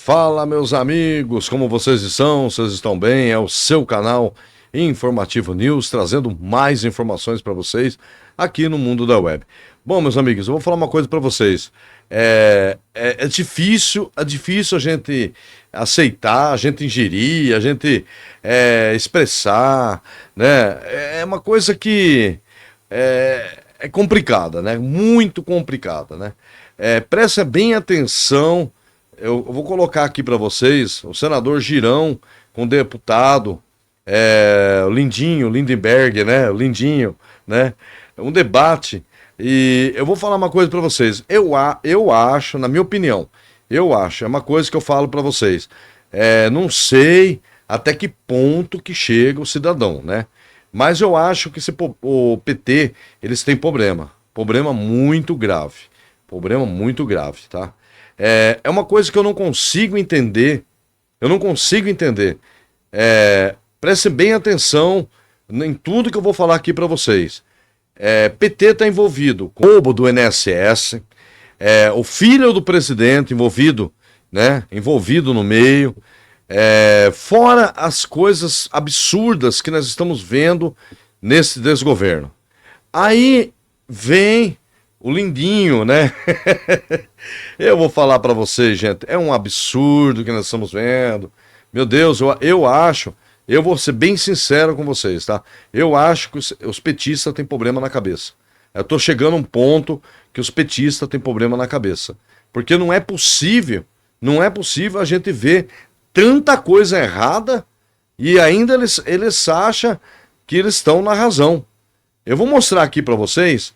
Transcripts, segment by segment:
Fala, meus amigos, como vocês estão? Vocês estão bem? É o seu canal Informativo News, trazendo mais informações para vocês aqui no mundo da web. Bom, meus amigos, eu vou falar uma coisa para vocês. É difícil a gente aceitar, a gente ingerir, a gente expressar, né? É uma coisa que é complicada, né? Muito complicada, né? Presta bem atenção. Eu vou colocar aqui para vocês o senador Girão com o deputado o Lindinho, Lindenberg, né? O Lindinho, né? Um debate. E eu vou falar uma coisa para vocês. Eu acho, na minha opinião, é uma coisa que eu falo para vocês. Não sei até que ponto que chega o cidadão, né? Mas eu acho que o PT, eles têm problema muito grave. Problema muito grave, tá? É uma coisa que eu não consigo entender. Prestem bem atenção em tudo que eu vou falar aqui para vocês. PT está envolvido com o roubo do INSS, o filho do presidente envolvido, né? Envolvido no meio. Fora as coisas absurdas que nós estamos vendo nesse desgoverno. Aí vem o Lindinho, né? Eu vou falar para vocês, gente, é um absurdo que nós estamos vendo. Meu Deus, eu vou ser bem sincero com vocês, tá? Eu acho que os petistas têm problema na cabeça. Eu tô chegando a um ponto que os petistas têm problema na cabeça. Porque não é possível a gente ver tanta coisa errada e ainda eles acham que eles estão na razão. Eu vou mostrar aqui para vocês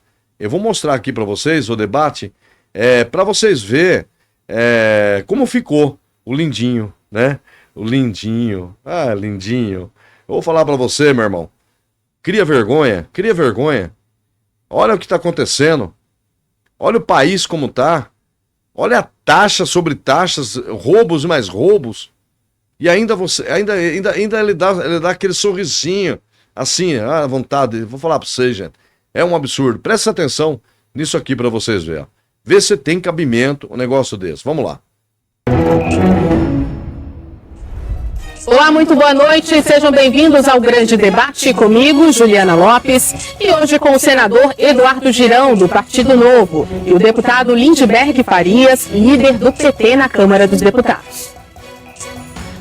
o debate, para vocês verem como ficou o Lindinho, né? O Lindinho, Lindinho. Eu vou falar para você, meu irmão. Cria vergonha. Olha o que está acontecendo. Olha o país como tá. Olha a taxa sobre taxas, roubos e mais roubos. E ainda ele dá aquele sorrisinho, assim, à vontade. Vou falar para vocês, gente. É um absurdo. Presta atenção nisso aqui para vocês verem. Vê se tem cabimento um negócio desse. Vamos lá. Olá, muito boa noite. Sejam bem-vindos ao Grande Debate comigo, Juliana Lopes, e hoje com o senador Eduardo Girão, do Partido Novo, e o deputado Lindenberg Farias, líder do PT na Câmara dos Deputados.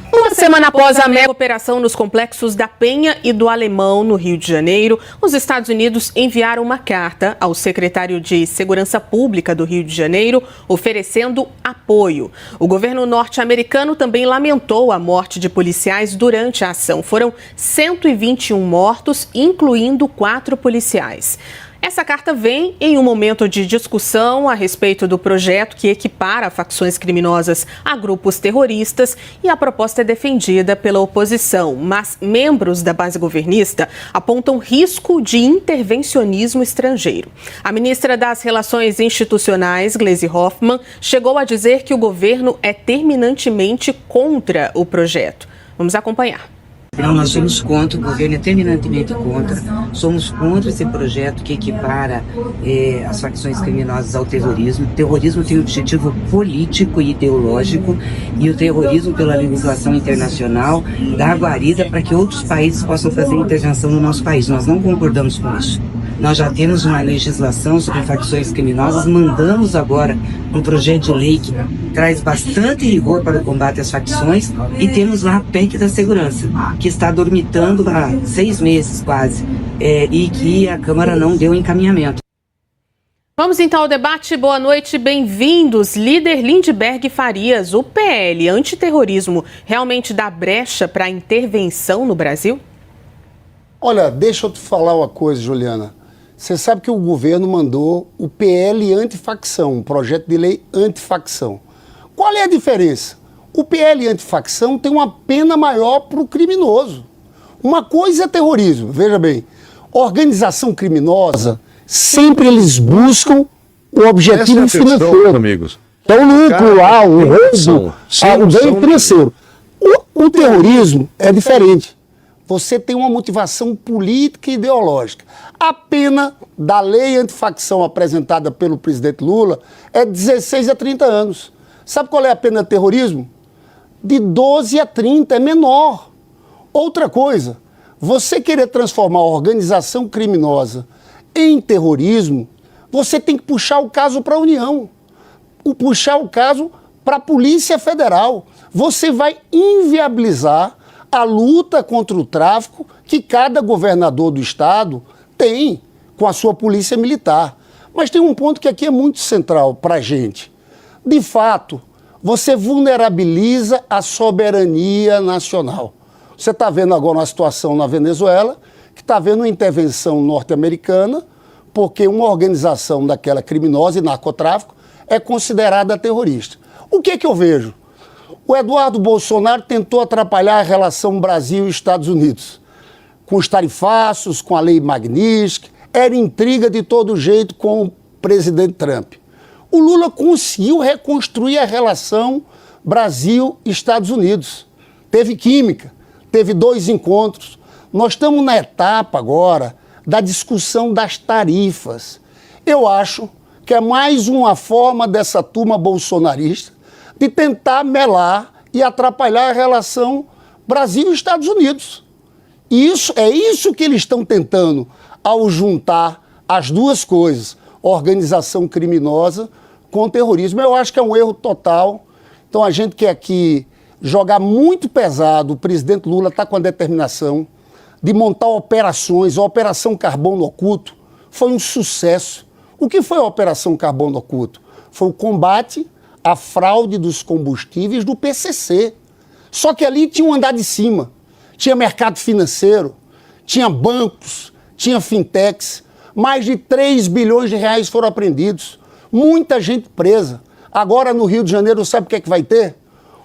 Uma semana após a mega operação nos complexos da Penha e do Alemão, no Rio de Janeiro, os Estados Unidos enviaram uma carta ao secretário de Segurança Pública do Rio de Janeiro, oferecendo apoio. O governo norte-americano também lamentou a morte de policiais durante a ação. Foram 121 mortos, incluindo 4 policiais. Essa carta vem em um momento de discussão a respeito do projeto que equipara facções criminosas a grupos terroristas, e a proposta é defendida pela oposição, mas membros da base governista apontam risco de intervencionismo estrangeiro. A ministra das Relações Institucionais, Gleisi Hoffmann, chegou a dizer que o governo é terminantemente contra o projeto. Vamos acompanhar. Não, nós somos contra, o governo é terminantemente contra, somos contra esse projeto que equipara as facções criminosas ao terrorismo. O terrorismo tem um objetivo político e ideológico, e o terrorismo, pela legislação internacional, dá guarida para que outros países possam fazer intervenção no nosso país. Nós não concordamos com isso. Nós já temos uma legislação sobre facções criminosas, mandamos agora um projeto de lei que traz bastante rigor para o combate às facções, e temos lá a PEC da segurança, que está dormitando há 6 meses quase, e que a Câmara não deu encaminhamento. Vamos então ao debate. Boa noite, bem-vindos. Líder Lindenberg Farias, o PL antiterrorismo realmente dá brecha para intervenção no Brasil? Olha, deixa eu te falar uma coisa, Juliana. Você sabe que o governo mandou o PL antifacção, um projeto de lei antifacção. Qual é a diferença? O PL antifacção tem uma pena maior para o criminoso. Uma coisa é terrorismo, veja bem. Organização criminosa, sempre eles buscam o objetivo financeiro. Amigos. Então o lucro lá, o roubo, o ganho financeiro. O terrorismo é diferente. Você tem uma motivação política e ideológica. A pena da lei antifacção apresentada pelo presidente Lula é 16 a 30 anos. Sabe qual é a pena de terrorismo? de 12 a 30, é menor. Outra coisa, você querer transformar a organização criminosa em terrorismo, você tem que puxar o caso para a União, puxar o caso para a Polícia Federal. Você vai inviabilizar a luta contra o tráfico que cada governador do estado tem com a sua polícia militar. Mas tem um ponto que aqui é muito central para a gente. De fato, você vulnerabiliza a soberania nacional. Você está vendo agora uma situação na Venezuela, que está vendo uma intervenção norte-americana, porque uma organização daquela criminosa e narcotráfico é considerada terrorista. O que é que eu vejo? O Eduardo Bolsonaro tentou atrapalhar a relação Brasil e Estados Unidos, com os tarifaços, com a lei Magnitsky, era intriga de todo jeito com o presidente Trump. O Lula conseguiu reconstruir a relação Brasil-Estados Unidos. Teve química, teve 2 encontros. Nós estamos na etapa agora da discussão das tarifas. Eu acho que é mais uma forma dessa turma bolsonarista de tentar melar e atrapalhar a relação Brasil-Estados Unidos. É isso que eles estão tentando ao juntar as duas coisas, organização criminosa com terrorismo. Eu acho que é um erro total. Então a gente quer aqui jogar muito pesado. O presidente Lula está com a determinação de montar operações. A Operação Carbono Oculto foi um sucesso. O que foi a Operação Carbono Oculto? Foi o combate à fraude dos combustíveis do PCC. Só que ali tinha um andar de cima. Tinha mercado financeiro, tinha bancos, tinha fintechs. Mais de 3 bilhões de reais foram apreendidos. Muita gente presa. Agora no Rio de Janeiro, sabe o que é que vai ter?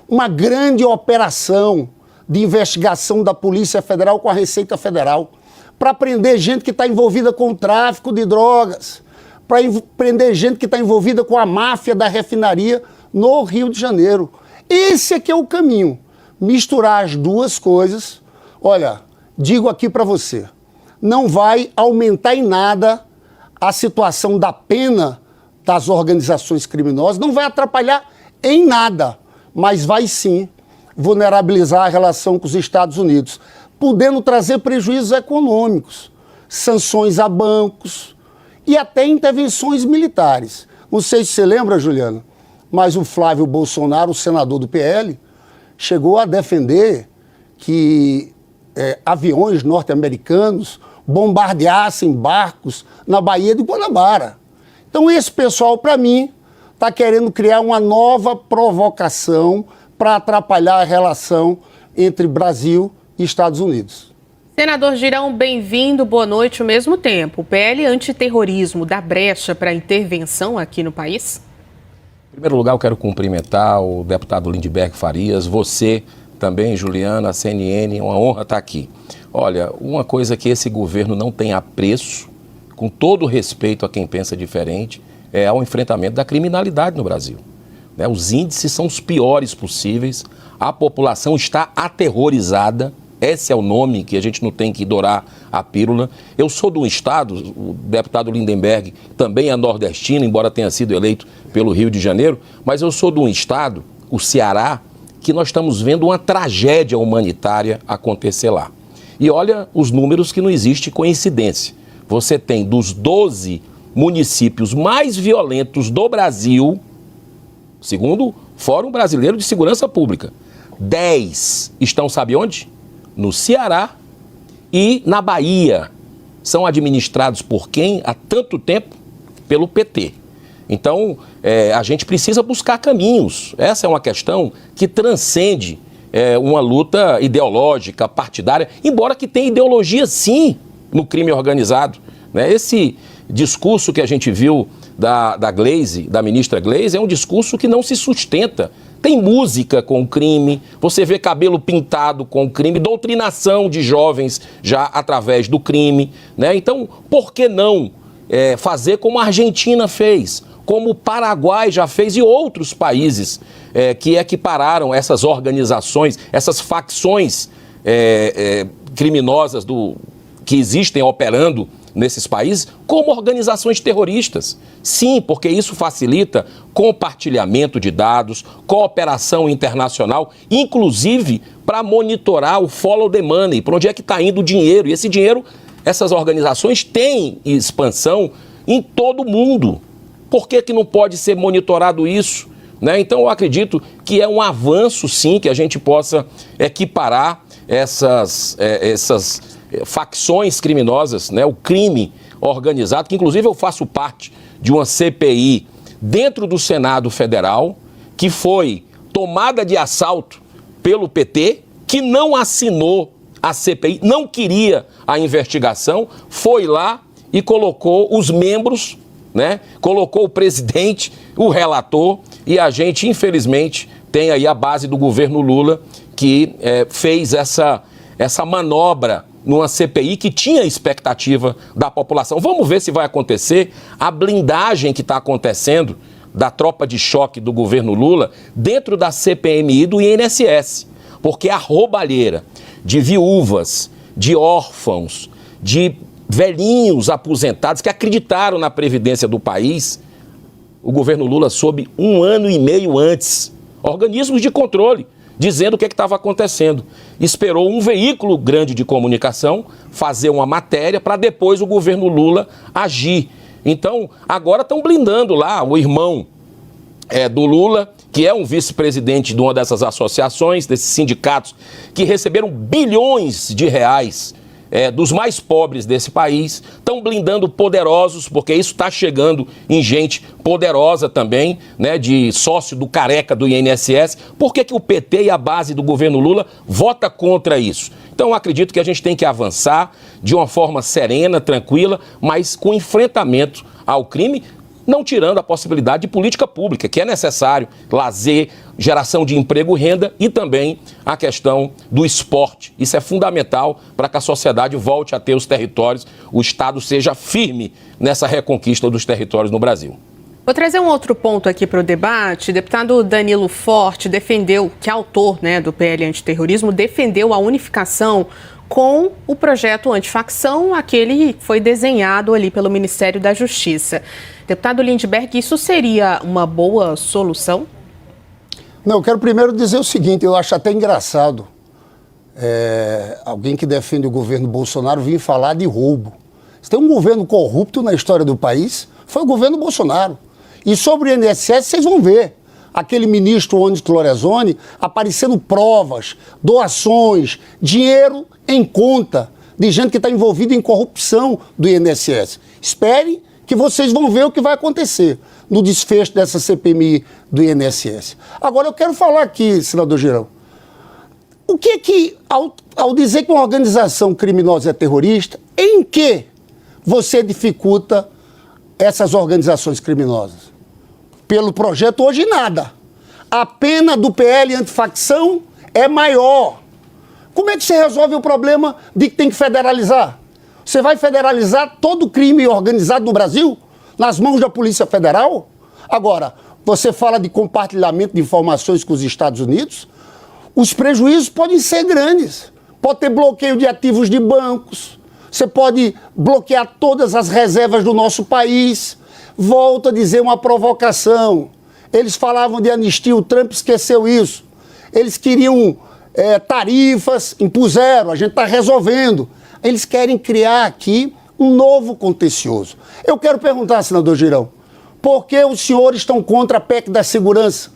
Uma grande operação de investigação da Polícia Federal com a Receita Federal para prender gente que está envolvida com o tráfico de drogas, para prender gente que está envolvida com a máfia da refinaria no Rio de Janeiro. Esse aqui é o caminho. Misturar as duas coisas. Olha, digo aqui para você, não vai aumentar em nada a situação da pena das organizações criminosas, não vai atrapalhar em nada, mas vai sim vulnerabilizar a relação com os Estados Unidos, podendo trazer prejuízos econômicos, sanções a bancos e até intervenções militares. Não sei se você lembra, Juliana, mas o Flávio Bolsonaro, o senador do PL, chegou a defender que aviões norte-americanos bombardeassem barcos na Baía de Guanabara. Então esse pessoal, para mim, está querendo criar uma nova provocação para atrapalhar a relação entre Brasil e Estados Unidos. Senador Girão, bem-vindo, boa noite ao mesmo tempo. O PL antiterrorismo dá brecha para intervenção aqui no país? Em primeiro lugar, eu quero cumprimentar o deputado Lindbergh Farias, você também, Juliana, a CNN, é uma honra estar aqui. Olha, uma coisa que esse governo não tem apreço, com todo respeito a quem pensa diferente, é ao enfrentamento da criminalidade no Brasil. Os índices são os piores possíveis, a população está aterrorizada, esse é o nome que a gente não tem que dourar a pílula. Eu sou de um estado, o deputado Lindenberg também é nordestino, embora tenha sido eleito pelo Rio de Janeiro, mas eu sou de um estado, o Ceará, que nós estamos vendo uma tragédia humanitária acontecer lá. E olha os números que não existe coincidência. Você tem dos 12 municípios mais violentos do Brasil, segundo o Fórum Brasileiro de Segurança Pública, 10 estão, sabe onde? No Ceará e na Bahia. São administrados por quem há tanto tempo? Pelo PT. Então, a gente precisa buscar caminhos. Essa é uma questão que transcende uma luta ideológica, partidária, embora que tenha ideologia, sim, no crime organizado. Esse discurso que a gente viu da Gleisi, da ministra Gleisi, é um discurso que não se sustenta. Tem música com o crime, você vê cabelo pintado com o crime, doutrinação de jovens já através do crime. Então, por que não fazer como a Argentina fez, como o Paraguai já fez e outros países que equipararam essas organizações, essas facções criminosas que existem operando nesses países como organizações terroristas. Sim, porque isso facilita compartilhamento de dados, cooperação internacional, inclusive para monitorar o follow the money, para onde é que está indo o dinheiro. E esse dinheiro, essas organizações têm expansão em todo o mundo. Por que não pode ser monitorado isso? Né? Então eu acredito que é um avanço, sim, que a gente possa equiparar essas facções criminosas, né? O crime organizado, que inclusive eu faço parte de uma CPI dentro do Senado Federal, que foi tomada de assalto pelo PT, que não assinou a CPI, não queria a investigação, foi lá e colocou os membros, né? Colocou o presidente, o relator, e a gente, infelizmente, tem aí a base do governo Lula que fez essa manobra numa CPI que tinha expectativa da população. Vamos ver se vai acontecer a blindagem que está acontecendo da tropa de choque do governo Lula dentro da CPMI do INSS, porque a roubalheira de viúvas, de órfãos, de velhinhos aposentados que acreditaram na previdência do país, o governo Lula soube 1 ano e meio antes, organismos de controle, dizendo o que estava acontecendo. Esperou um veículo grande de comunicação fazer uma matéria para depois o governo Lula agir. Então, agora estão blindando lá o irmão do Lula, que é um vice-presidente de uma dessas associações, desses sindicatos, que receberam bilhões de reais dos mais pobres desse país, estão blindando poderosos, porque isso está chegando em gente poderosa também, né, de sócio do careca do INSS. Por que o PT e a base do governo Lula vota contra isso? Então eu acredito que a gente tem que avançar de uma forma serena, tranquila, mas com enfrentamento ao crime, não tirando a possibilidade de política pública, que é necessário, lazer, geração de emprego e renda e também a questão do esporte. Isso é fundamental para que a sociedade volte a ter os territórios, o Estado seja firme nessa reconquista dos territórios no Brasil. Vou trazer um outro ponto aqui para o debate. O deputado Danilo Forte defendeu, que é autor, né, do PL Antiterrorismo, defendeu a unificação com o projeto antifacção, aquele que foi desenhado ali pelo Ministério da Justiça. Deputado Lindbergh, isso seria uma boa solução? Não, eu quero primeiro dizer o seguinte, eu acho até engraçado alguém que defende o governo Bolsonaro vir falar de roubo. Se tem um governo corrupto na história do país, foi o governo Bolsonaro. E sobre o INSS, vocês vão ver aquele ministro Onyx Lorenzoni aparecendo provas, doações, dinheiro em conta de gente que está envolvida em corrupção do INSS. Espere que vocês vão ver o que vai acontecer no desfecho dessa CPMI do INSS. Agora, eu quero falar aqui, senador Girão, o que ao dizer que uma organização criminosa é terrorista, em que você dificulta essas organizações criminosas? Pelo projeto hoje, nada. A pena do PL antifacção é maior. Como é que você resolve o problema de que tem que federalizar? Você vai federalizar todo o crime organizado no Brasil nas mãos da Polícia Federal? Agora, você fala de compartilhamento de informações com os Estados Unidos, os prejuízos podem ser grandes. Pode ter bloqueio de ativos de bancos, você pode bloquear todas as reservas do nosso país. Volto a dizer uma provocação. Eles falavam de anistia, o Trump esqueceu isso. Eles queriam tarifas, impuseram, a gente está resolvendo. Eles querem criar aqui um novo contencioso. Eu quero perguntar, senador Girão, por que os senhores estão contra a PEC da segurança?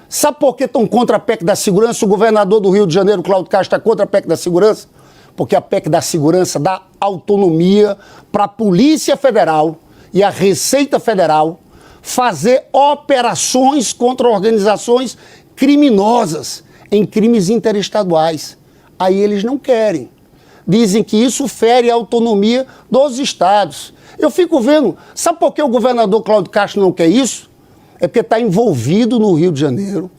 Sabe por que estão contra a PEC da segurança? O governador do Rio de Janeiro, Cláudio Castro, está contra a PEC da segurança? Porque a PEC da segurança dá autonomia para a Polícia Federal e a Receita Federal fazer operações contra organizações criminosas em crimes interestaduais. Aí eles não querem. Dizem que isso fere a autonomia dos estados. Eu fico vendo, sabe por que o governador Cláudio Castro não quer isso? É porque está envolvido no Rio de Janeiro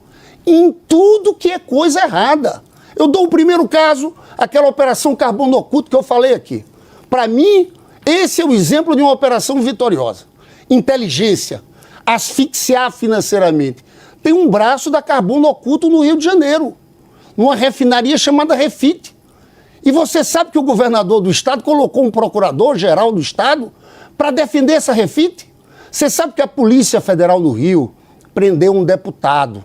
em tudo que é coisa errada. Eu dou o primeiro caso, aquela operação Carbono Oculto que eu falei aqui. Para mim, esse é o exemplo de uma operação vitoriosa. Inteligência, asfixiar financeiramente. Tem um braço da Carbono Oculto no Rio de Janeiro, numa refinaria chamada Refit. E você sabe que o governador do estado colocou um procurador-geral do estado para defender essa refite? Você sabe que a Polícia Federal do Rio prendeu um deputado,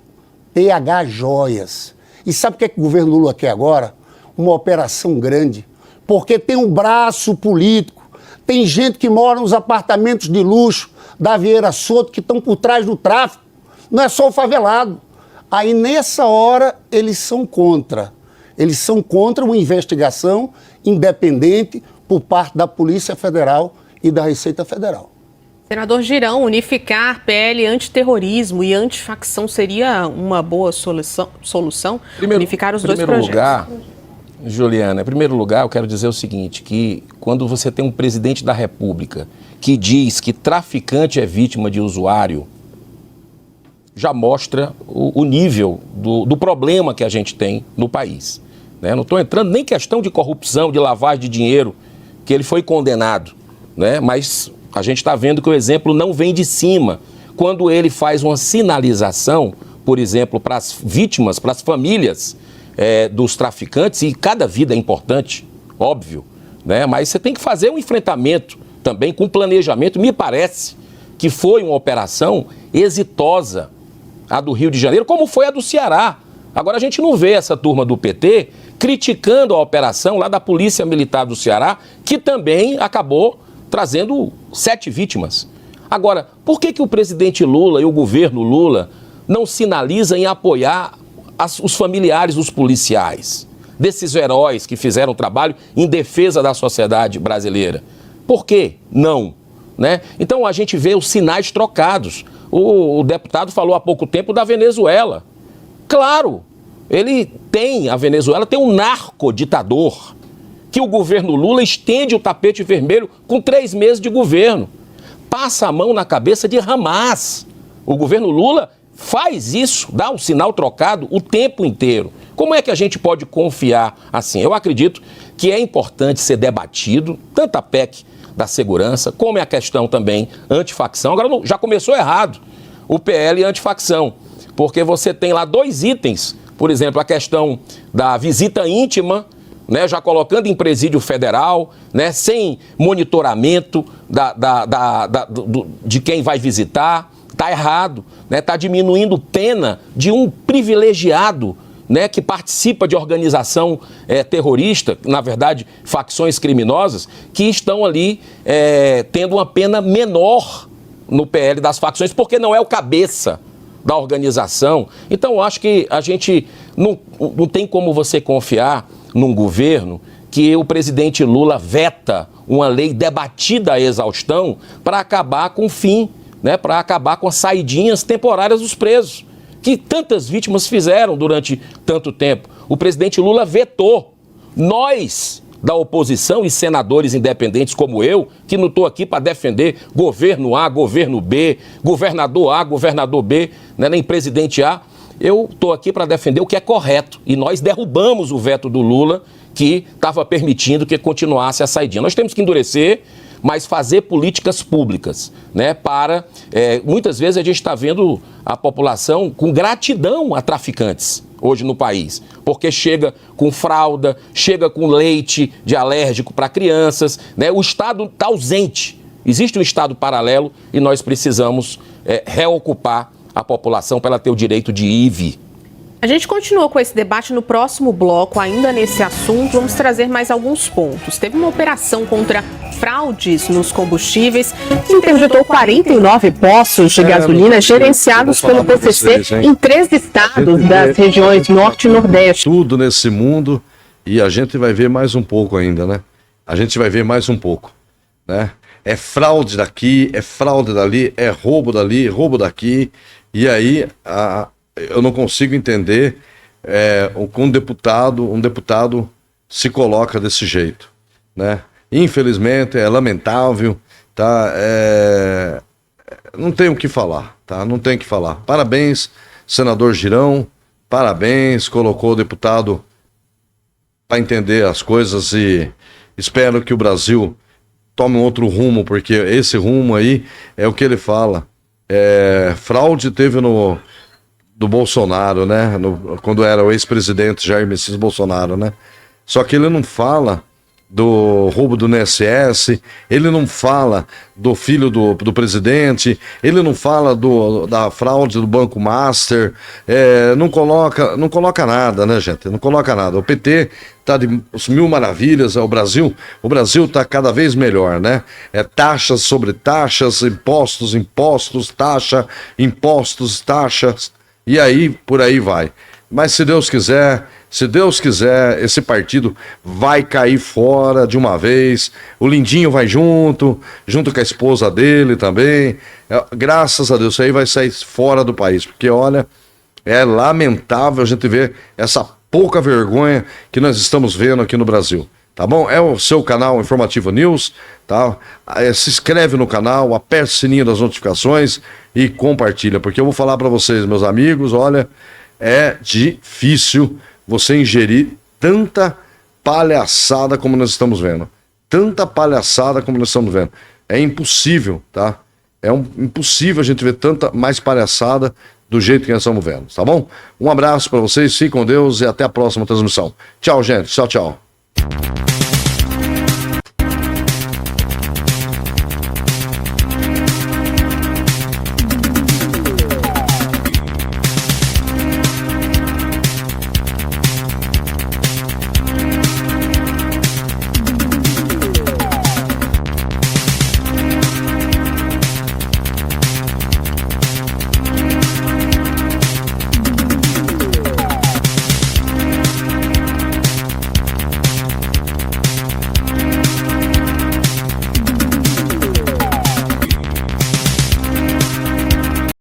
PH Joias. E sabe o que é que o governo Lula quer agora? Uma operação grande. Porque tem um braço político, tem gente que mora nos apartamentos de luxo da Vieira Soto que estão por trás do tráfico. Não é só o favelado. Aí, nessa hora, eles são contra. Eles são contra uma investigação independente por parte da Polícia Federal e da Receita Federal. Senador Girão, unificar PL antiterrorismo e antifacção seria uma boa solução? Unificar os dois projetos. Lugar, Juliana, em primeiro lugar, eu quero dizer o seguinte, que quando você tem um presidente da República que diz que traficante é vítima de usuário, já mostra o nível do problema que a gente tem no país. Né? Não estou entrando nem em questão de corrupção, de lavagem de dinheiro, que ele foi condenado, né? Mas a gente está vendo que o exemplo não vem de cima. Quando ele faz uma sinalização, por exemplo, para as vítimas, para as famílias dos traficantes, e cada vida é importante, óbvio, né? Mas você tem que fazer um enfrentamento também com planejamento. Me parece que foi uma operação exitosa, a do Rio de Janeiro, como foi a do Ceará. Agora a gente não vê essa turma do PT criticando a operação lá da Polícia Militar do Ceará, que também acabou trazendo 7 vítimas. Agora, por que o presidente Lula e o governo Lula não sinalizam em apoiar os familiares dos policiais, desses heróis que fizeram trabalho em defesa da sociedade brasileira? Por que não? Né? Então a gente vê os sinais trocados. O deputado falou há pouco tempo da Venezuela. Claro, a Venezuela tem um narcoditador que o governo Lula estende o tapete vermelho com 3 meses de governo. Passa a mão na cabeça de Hamas. O governo Lula faz isso, dá um sinal trocado o tempo inteiro. Como é que a gente pode confiar assim? Eu acredito que é importante ser debatido, tanto a PEC da segurança, como é a questão também antifacção. Agora já começou errado o PL antifacção, porque você tem lá 2 itens, por exemplo, a questão da visita íntima, né, já colocando em presídio federal, né, sem monitoramento de quem vai visitar, está errado, né, está diminuindo pena de um privilegiado, né, que participa de organização terrorista, na verdade, facções criminosas, que estão ali tendo uma pena menor no PL das facções, porque não é o cabeça da organização. Então, eu acho que a gente não tem como você confiar num governo que o presidente Lula veta uma lei debatida à exaustão para acabar com o fim, né, para acabar com as saidinhas temporárias dos presos, que tantas vítimas fizeram durante tanto tempo. O presidente Lula vetou. Nós, da oposição e senadores independentes como eu, que não estou aqui para defender governo A, governo B, governador A, governador B, né, nem presidente A, eu estou aqui para defender o que é correto. E nós derrubamos o veto do Lula, que estava permitindo que continuasse a saidinha. Nós temos que endurecer, mas fazer políticas públicas, né, para... muitas vezes a gente está vendo a população com gratidão a traficantes hoje no país, porque chega com fralda, chega com leite de alérgico para crianças, né? O Estado está ausente, existe um Estado paralelo e nós precisamos reocupar a população para ela ter o direito de ir e vir. A gente continua com esse debate no próximo bloco, ainda nesse assunto, vamos trazer mais alguns pontos. Teve uma operação contra fraudes nos combustíveis que interditou 49 postos de gasolina gerenciados pelo PCC em 3 estados das regiões Norte e Nordeste. Tudo nesse mundo e a gente vai ver mais um pouco ainda, né? A gente vai ver mais um pouco, né? É fraude daqui, é fraude dali, é roubo dali, roubo daqui, e aí eu não consigo entender um deputado se coloca desse jeito, né? Infelizmente, é lamentável, tá? Não tenho o que falar, tá? Não tenho o que falar. Parabéns, senador Girão, parabéns, colocou o deputado para entender as coisas e espero que o Brasil tome um outro rumo, porque esse rumo aí é o que ele fala. Fraude teve do Bolsonaro, né? Quando era o ex-presidente Jair Messias Bolsonaro, né? Só que ele não fala do roubo do INSS, ele não fala do filho do presidente, ele não fala da fraude do Banco Master, não coloca nada, né, gente? Não coloca nada. O PT tá de mil maravilhas, o Brasil tá cada vez melhor, né? Taxas sobre taxas, impostos, taxa, impostos, taxas, e aí, por aí vai. Mas se Deus quiser, esse partido vai cair fora de uma vez. O Lindinho vai junto com a esposa dele também. Graças a Deus, isso aí vai sair fora do país. Porque, olha, é lamentável a gente ver essa pouca vergonha que nós estamos vendo aqui no Brasil. Tá bom? É o seu canal Informativo News, tá? Se inscreve no canal, aperte o sininho das notificações e compartilha. Porque eu vou falar para vocês, meus amigos, olha... É difícil você ingerir tanta palhaçada como nós estamos vendo. Tanta palhaçada como nós estamos vendo. É impossível, tá? Impossível a gente ver tanta mais palhaçada do jeito que nós estamos vendo, tá bom? Um abraço para vocês, fiquem com Deus e até a próxima transmissão. Tchau, gente. Tchau, tchau.